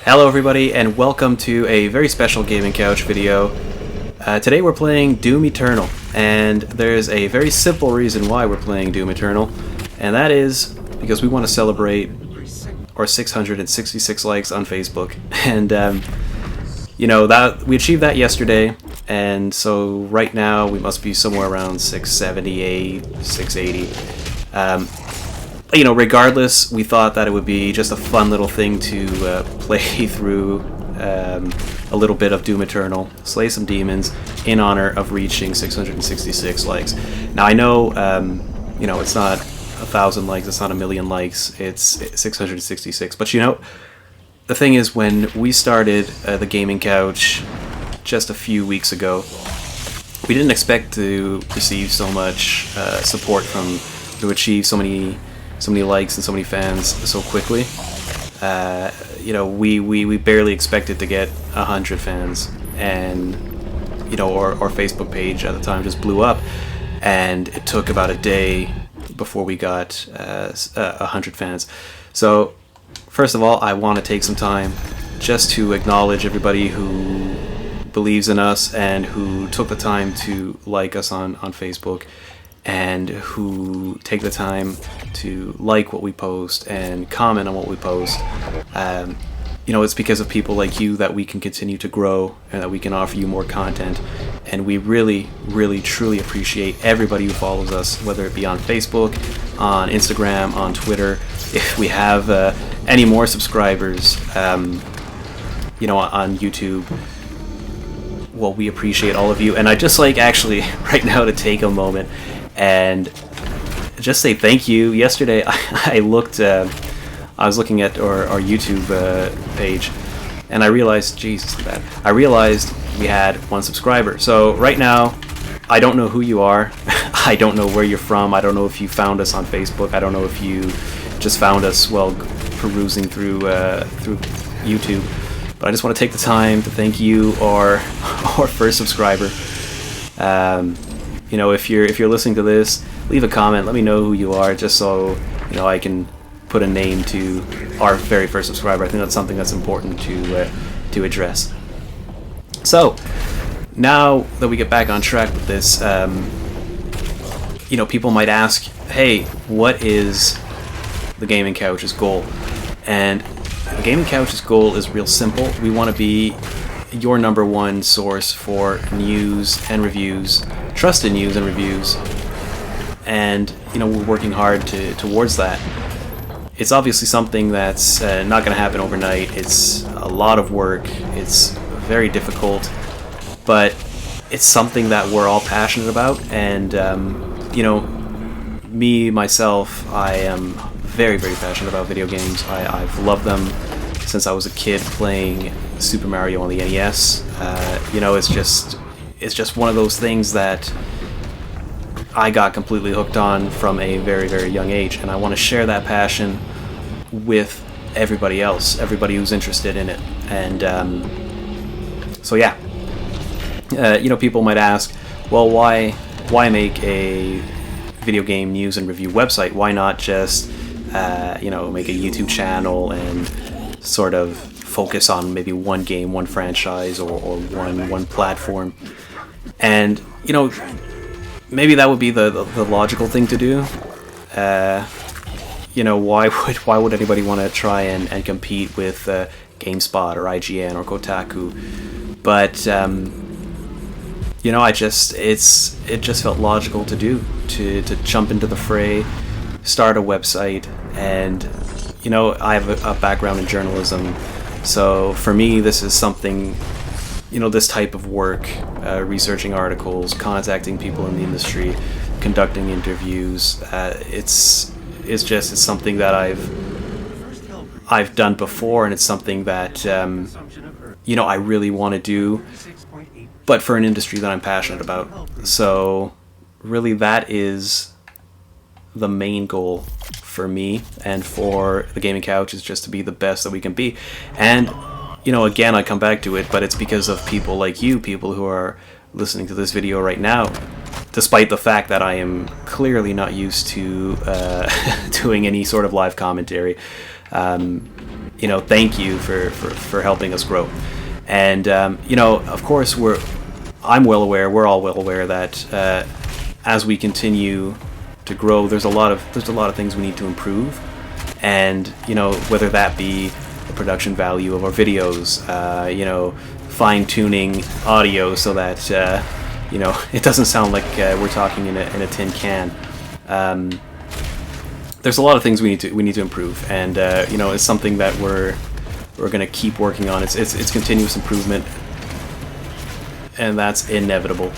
Hello everybody and welcome to a very special Gaming Couch video. Today we're playing Doom Eternal, and there's a very simple reason why we're playing Doom Eternal, and that is because we want to celebrate our 666 likes on Facebook. And that we achieved that yesterday, and so right now we must be somewhere around 678, 680. Regardless, we thought that it would be just a fun little thing to play through a little bit of Doom Eternal, slay some demons, in honor of reaching 666 likes. Now I know, it's not 1,000 likes, it's not a million likes, it's 666. But the thing is, when we started the Gaming Couch just a few weeks ago, we didn't expect to receive so much support to achieve so many likes and so many fans so quickly. We barely expected to get 100 fans, and our Facebook page at the time just blew up, and it took about a day before we got 100 fans. So first of all, I want to take some time just to acknowledge everybody who believes in us and who took the time to like us on Facebook, and who take the time to like what we post and comment on what we post. It's because of people like you that we can continue to grow and that we can offer you more content. And we really, really, truly appreciate everybody who follows us, whether it be on Facebook, on Instagram, on Twitter. If we have any more subscribers, on YouTube, well, we appreciate all of you. And I just actually right now to take a moment and just say thank you. Yesterday I was looking at our YouTube page, and I realized, I realized we had 1 subscriber. So right now, I don't know who you are. I don't know where you're from. I don't know if you found us on Facebook. I don't know if you just found us while perusing through YouTube. But I just want to take the time to thank you, our first subscriber. If you're listening to this, leave a comment. Let me know who you are, just so I can put a name to our very first subscriber. I think that's something that's important to address. So now that we get back on track with this, people might ask, hey, what is the Gaming Couch's goal? And the Gaming Couch's goal is real simple. We want to be your #1 source for news and reviews, trusted news and reviews, and we're working hard towards that. It's obviously something that's not going to happen overnight. It's a lot of work. It's very difficult, but it's something that we're all passionate about. And myself, I am very, very passionate about video games. I've loved them since I was a kid playing Super Mario on the NES. It's just one of those things that I got completely hooked on from a very, very young age, and I want to share that passion with everybody else, everybody who's interested in it. And people might ask, well, why make a video game news and review website? Why not just make a YouTube channel and sort of focus on maybe one game, one franchise, or one platform? And maybe that would be the logical thing to do. Why would anybody want to try and compete with GameSpot or IGN or Kotaku? But it just felt logical to do, to jump into the fray, start a website. And I have a background in journalism, so for me this is something, this type of work, researching articles, contacting people in the industry, conducting interviews, it's something that I've done before, and it's something that I really want to do, but for an industry that I'm passionate about. So really, that is the main goal for me and for the Gaming Couch, is just to be the best that we can be. And again, I come back to it, but it's because of people like you, people who are listening to this video right now, despite the fact that I am clearly not used to doing any sort of live commentary. thank you for helping us grow. And of course, I'm well aware, we're all well aware that as we continue to grow, there's a lot of things we need to improve, and whether that be the production value of our videos, fine-tuning audio so that it doesn't sound like we're talking in a tin can. There's a lot of things we need to improve, and it's something that we're going to keep working on. It's continuous improvement, and that's inevitable.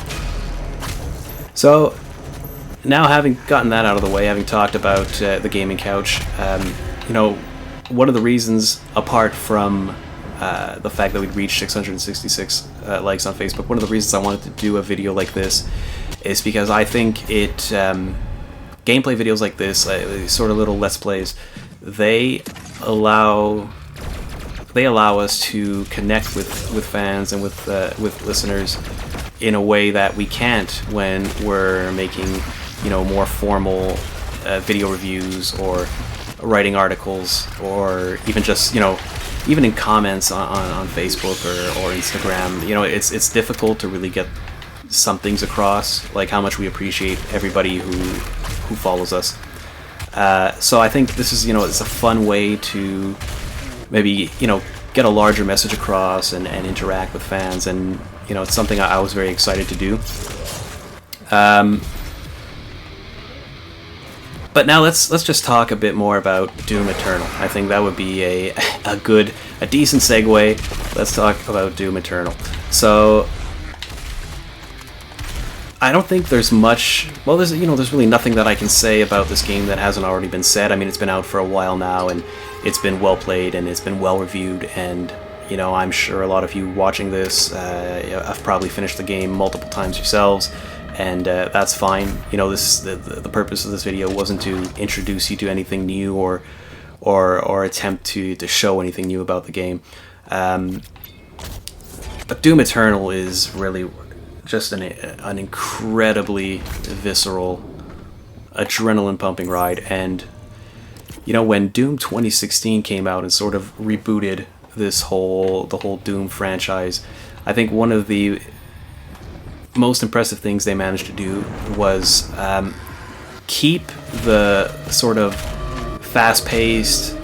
So now, having gotten that out of the way, having talked about the gaming couch, one of the reasons, apart from the fact that we'd reached 666 likes on Facebook, one of the reasons I wanted to do a video like this is because I think gameplay videos like this, sort of little Let's Plays, they allow us to connect with fans and with listeners in a way that we can't when we're making more formal video reviews or writing articles, or even just even in comments on Facebook or Instagram. It's difficult to really get some things across, like how much we appreciate everybody who follows us. So I think this is it's a fun way to maybe get a larger message across and interact with fans, and it's something I was very excited to do. But now let's just talk a bit more about Doom Eternal. I think that would be a decent segue. Let's talk about Doom Eternal. So I don't think there's much. Well, there's really nothing that I can say about this game that hasn't already been said. I mean, it's been out for a while now, and it's been well played, and it's been well reviewed, and I'm sure a lot of you watching this have probably finished the game multiple times yourselves, and that's fine. The purpose of this video wasn't to introduce you to anything new or attempt to show anything new about the game. But Doom Eternal is really just an incredibly visceral, adrenaline-pumping ride. And when Doom 2016 came out and sort of rebooted the whole Doom franchise, I think one of the most impressive things they managed to do was keep the sort of fast-paced,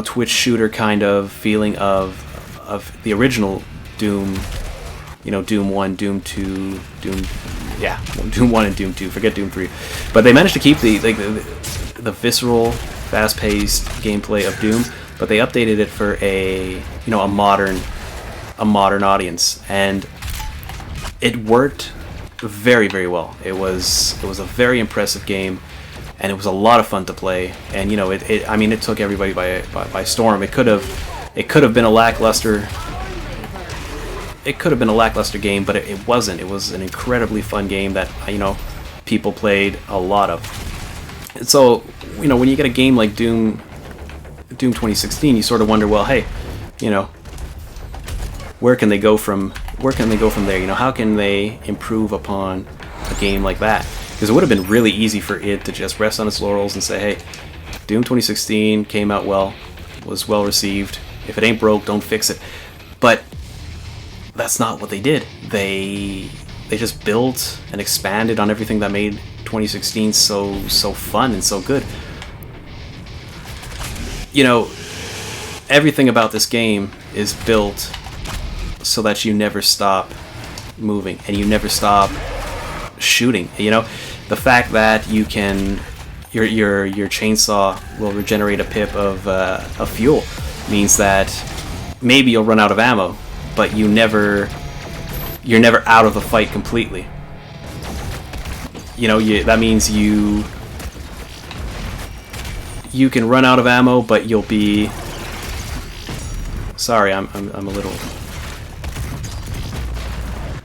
Twitch shooter kind of feeling of the original Doom. Doom 1, Doom 2, Doom 1 and Doom 2, forget Doom 3. But they managed to keep the visceral, fast-paced gameplay of Doom, but they updated it for a modern audience, and it worked very, very well. It was a very impressive game, and it was a lot of fun to play, and it took everybody by storm. It could have been a lackluster game, but it wasn't. It was an incredibly fun game that people played a lot of. And so when you get a game like Doom 2016, you sort of wonder, well, hey, where can they go from there? How can they improve upon a game like that? Because it would have been really easy for it to just rest on its laurels and say, hey, Doom 2016 came out well, was well received. If it ain't broke, don't fix it. But that's not what they did. They just built and expanded on everything that made 2016 so fun and so good. Everything about this game is built so that you never stop moving and you never stop shooting. The fact that you can your chainsaw will regenerate a pip of fuel means that maybe you'll run out of ammo, but you're never out of the fight completely. That means you can run out of ammo, but you'll be. Sorry, I'm a little.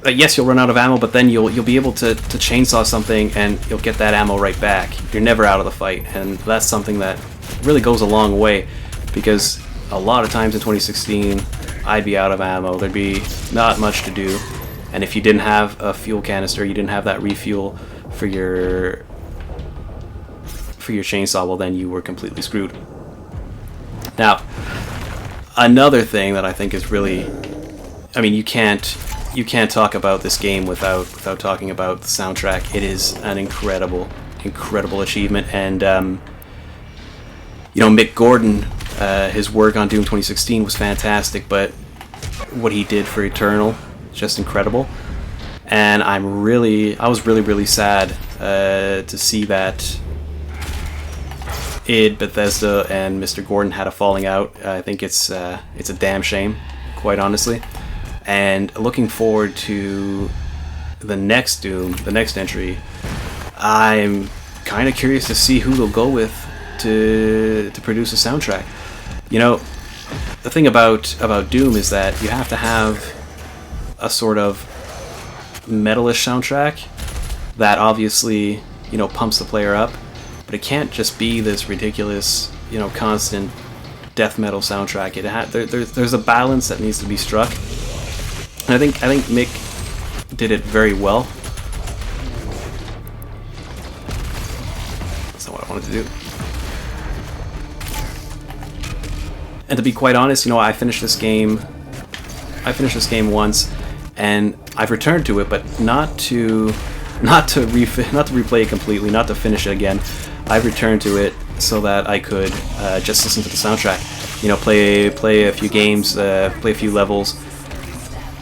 Yes, you'll run out of ammo, but then you'll be able to chainsaw something and you'll get that ammo right back. You're never out of the fight, and that's something that really goes a long way, because a lot of times in 2016 I'd be out of ammo. There'd be not much to do, and if you didn't have a fuel canister, you didn't have that refuel for your chainsaw, well then you were completely screwed. Now, Another thing that I think is really, I mean, you can't talk about this game without talking about the soundtrack. It is an incredible achievement, and you know, Mick Gordon, his work on Doom 2016 was fantastic, but what he did for Eternal, just incredible. And I was really sad to see that Bethesda and Mr. Gordon had a falling out. I think it's a damn shame, quite honestly. And looking forward to the next Doom, the next entry, I'm kind of curious to see who they'll go with to produce a soundtrack. You know, the thing about Doom is that you have to have a sort of metalish soundtrack that obviously, you know, pumps the player up, but it can't just be this ridiculous, you know, constant death metal soundtrack. There's a balance that needs to be struck. And I think Mick did it very well. That's not what I wanted to do. And to be quite honest, you know, I finished this game once, and I've returned to it, but not to replay it completely, not to finish it again. I've returned to it so that I could just listen to the soundtrack. You know, play a few games, play a few levels.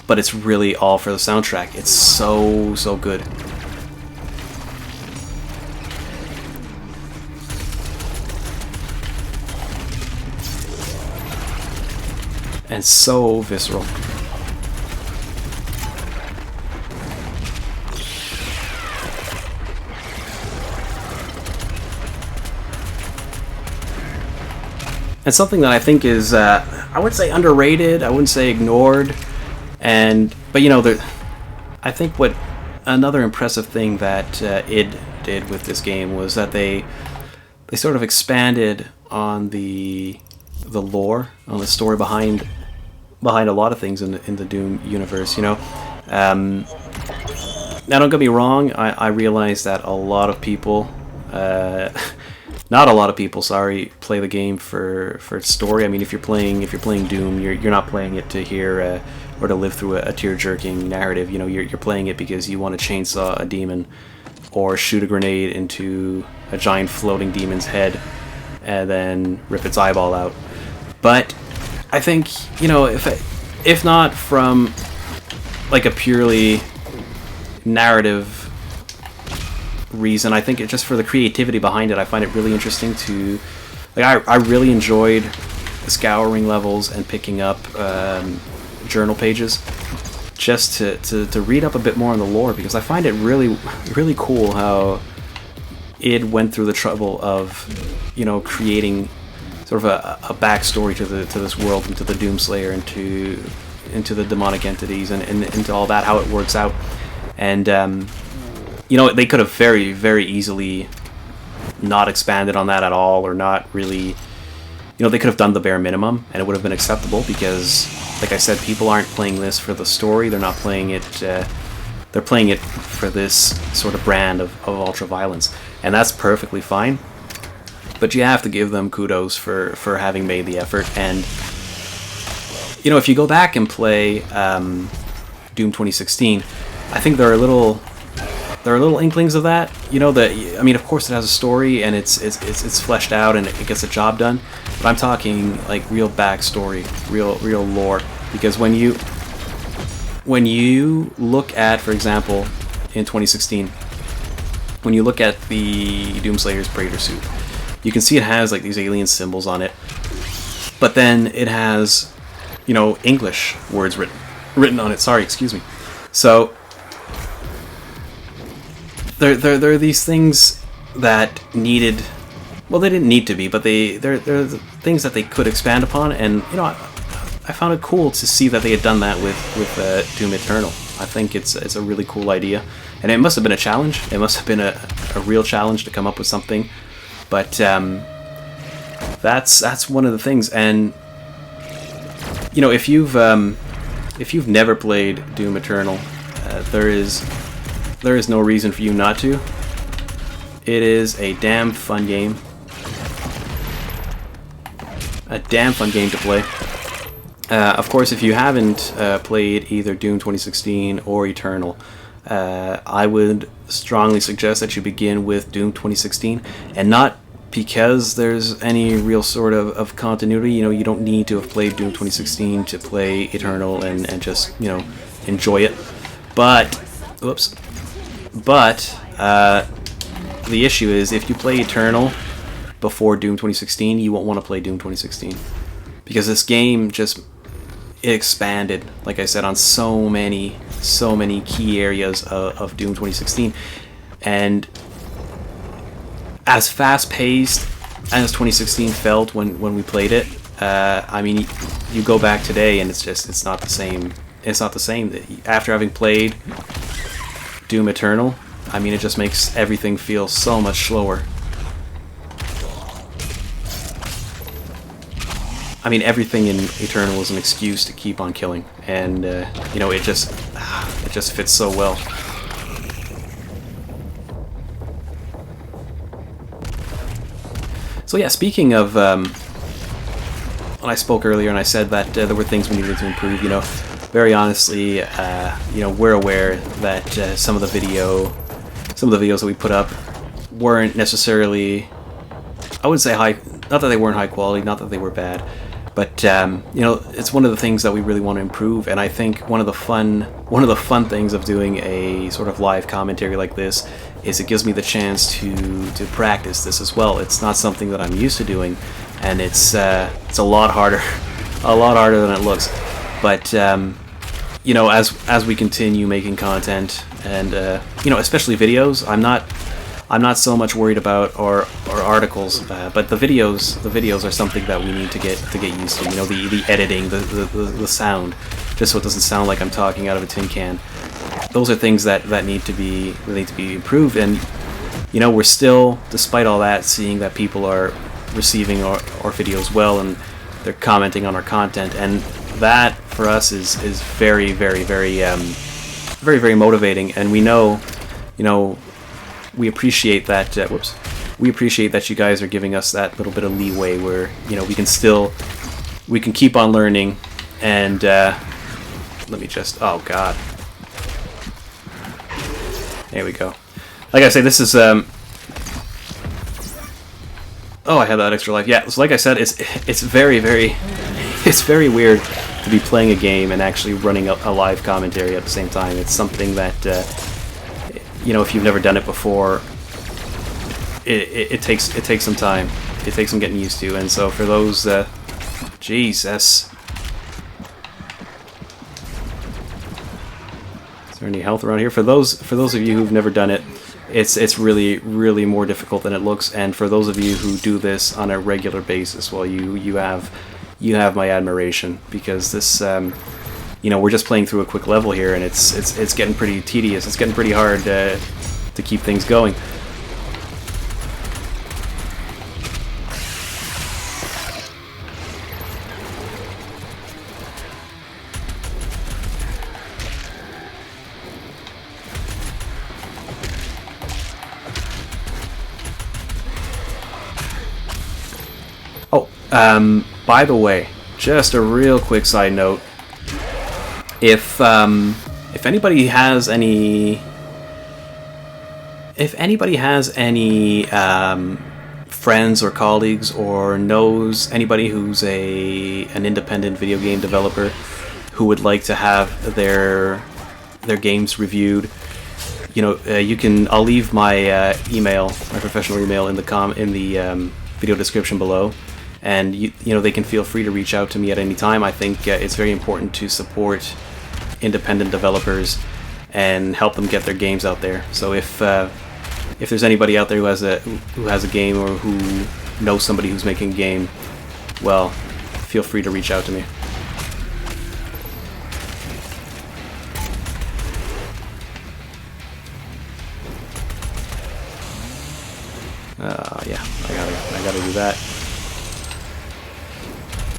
But it's really all for the soundtrack. It's so good. And so visceral. And something that I think is, I wouldn't say underrated, I wouldn't say ignored, but you know, I think what another impressive thing that id did with this game was that they sort of expanded on the lore, on the story behind a lot of things in the Doom universe. You know, now don't get me wrong, I realize that a lot of people, not a lot of people, sorry, play the game for its story. I mean, if you're playing Doom, you're not playing it to hear or to live through a tear-jerking narrative. You know, you're playing it because you want to chainsaw a demon or shoot a grenade into a giant floating demon's head and then rip its eyeball out. But I think, you know, if not from like a purely narrative reason, I think it just for the creativity behind it, I find it really interesting to, like, I really enjoyed scouring levels and picking up journal pages just to read up a bit more on the lore, because I find it really cool how it went through the trouble of, you know, creating sort of a backstory to this world, and to the Doomslayer, into the demonic entities, and into all that, how it works out. And you know, they could have very easily not expanded on that at all, or not really, you know, they could have done the bare minimum and it would have been acceptable, because like I said, people aren't playing this for the story. They're not playing it, they're playing it for this sort of brand of ultra-violence, and that's perfectly fine. But you have to give them kudos for having made the effort. And you know, if you go back and play Doom 2016, I think there are little inklings of that. You know, I mean, of course it has a story and it's fleshed out and it gets the job done. But I'm talking like real backstory, real lore. Because when you look at, for example, in 2016, when you look at the Doomslayer's Praetor suit, you can see it has like these alien symbols on it. But then it has, you know, English words written on it. Sorry, excuse me. So there are these things that needed, well, they didn't need to be, but they're things that they could expand upon. And you know, I found it cool to see that they had done that with Doom Eternal. I think it's a really cool idea, and it must have been a challenge. It must have been a real challenge to come up with something. But that's one of the things. And you know, if you've never played Doom Eternal, there is no reason for you not to. It is a damn fun game. A damn fun game to play. Of course, if you haven't played either Doom 2016 or Eternal, I would strongly suggest that you begin with Doom 2016, and not because there's any real sort of continuity. You know, you don't need to have played Doom 2016 to play Eternal and just, you know, enjoy it. But, whoops. But, the issue is, if you play Eternal before Doom 2016, you won't want to play Doom 2016. Because this game just expanded, like I said, on so many key areas of Doom 2016. And as fast-paced as 2016 felt when we played it, I mean, you go back today and it's not the same. It's not the same. After having played Doom Eternal, I mean, it just makes everything feel so much slower. I mean, everything in Eternal is an excuse to keep on killing, and you know, it just fits so well. So yeah, speaking of when I spoke earlier and I said that there were things we needed to improve, you know, very honestly, you know, we're aware that some of the videos that we put up weren't necessarily, I wouldn't say high, not that they weren't high quality, not that they were bad, but you know, it's one of the things that we really want to improve. And I think one of the fun things of doing a sort of live commentary like this is it gives me the chance to practice this as well. It's not something that I'm used to doing, and it's a lot harder, a lot harder than it looks. But you know, as we continue making content, and you know, especially videos, I'm not so much worried about our articles, but the videos are something that we need to get used to. You know, the editing, the sound, just so it doesn't sound like I'm talking out of a tin can. Those are things that need to be improved. And you know, we're still, despite all that, seeing that people are receiving our videos well, and they're commenting on our content, and that for us is very motivating. And we know, you know, we appreciate that. We appreciate that you guys are giving us that little bit of leeway where, you know, we can keep on learning. And let me just, oh god, there we go. Like I say, this is oh, I had that extra life. Yeah, so like I said, it's very weird to be playing a game and actually running a live commentary at the same time. It's something that you know, if you've never done it before, it takes some time. It takes some getting used to. And so for those, Jesus, is there any health around here? For those of you who've never done it, it's really more difficult than it looks. And for those of you who do this on a regular basis, well, you have my admiration, because this, you know, we're just playing through a quick level here, and it's getting pretty tedious. It's getting pretty hard to keep things going. Oh, by the way, just a real quick side note. If anybody has any friends or colleagues, or knows anybody who's an independent video game developer who would like to have their games reviewed, you know, I'll leave my my professional email in the video description below. And you know, they can feel free to reach out to me at any time. I think it's very important to support independent developers and help them get their games out there. So if there's anybody out there who has a game, or who knows somebody who's making a game, well, feel free to reach out to me. Yeah, I gotta do that.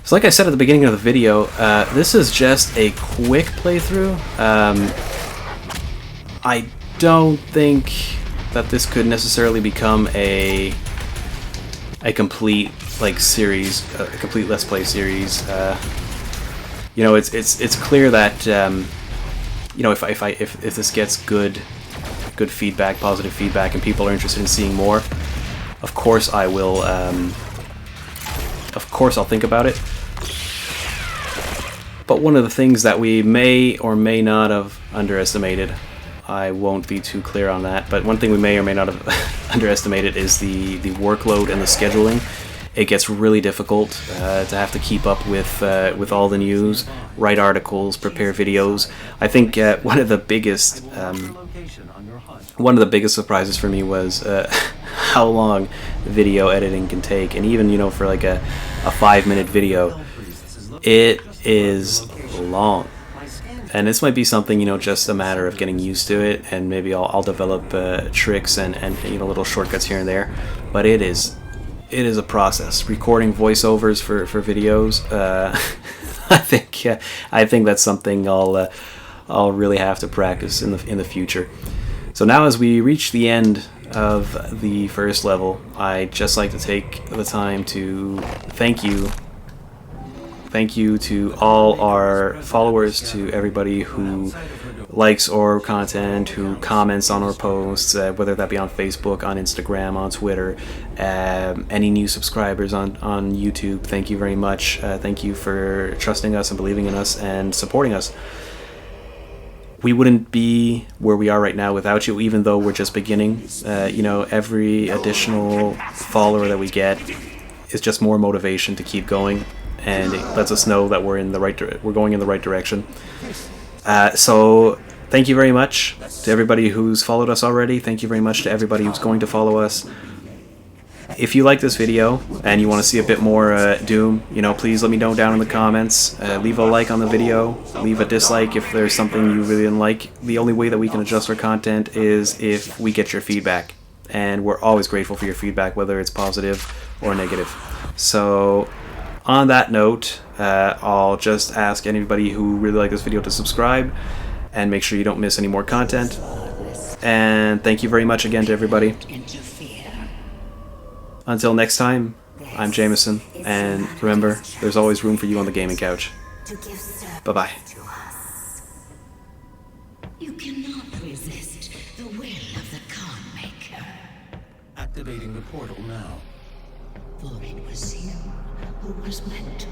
So like I said at the beginning of the video, this is just a quick playthrough. I don't think that this could necessarily become a complete series, a complete Let's Play series. you know, it's clear that you know, if this gets good feedback, positive feedback, and people are interested in seeing more, of course I will. Of course I'll think about it. But one of the things that we may or may not have underestimated, I won't be too clear on that, but one thing we may or may not have underestimated is the workload and the scheduling. It gets really difficult to have to keep up with all the news, write articles, prepare videos. I think one of the biggest surprises for me was how long video editing can take, and even, you know, for like a 5-minute video, it is long. And this might be something, you know, just a matter of getting used to it, and maybe I'll develop tricks and you know, little shortcuts here and there. But it is a process. Recording voiceovers for videos, I think that's something I'll really have to practice in the future. So now, as we reach the end of the first level, I'd just like to take the time to thank you to all our followers, to everybody who likes our content, who comments on our posts, whether that be on Facebook, on Instagram, on Twitter, any new subscribers on YouTube. Thank you very much. Thank you for trusting us and believing in us and supporting us. We wouldn't be where we are right now without you, even though we're just beginning. You know, every additional follower that we get is just more motivation to keep going, and it lets us know that we're going in the right direction. So thank you very much to everybody who's followed us already. Thank you very much to everybody who's going to follow us. If you like this video and you want to see a bit more Doom, you know, please let me know down in the comments. Leave a like on the video. Leave a dislike if there's something you really didn't like. The only way that we can adjust our content is if we get your feedback. And we're always grateful for your feedback, whether it's positive or negative. So on that note, I'll just ask anybody who really liked this video to subscribe and make sure you don't miss any more content. And thank you very much again to everybody. Until next time, I'm Jameson, and remember, there's always room for you on the gaming couch. Bye-bye. You cannot resist the will of the Khan Maker. Activating the portal now. For it was you who was meant to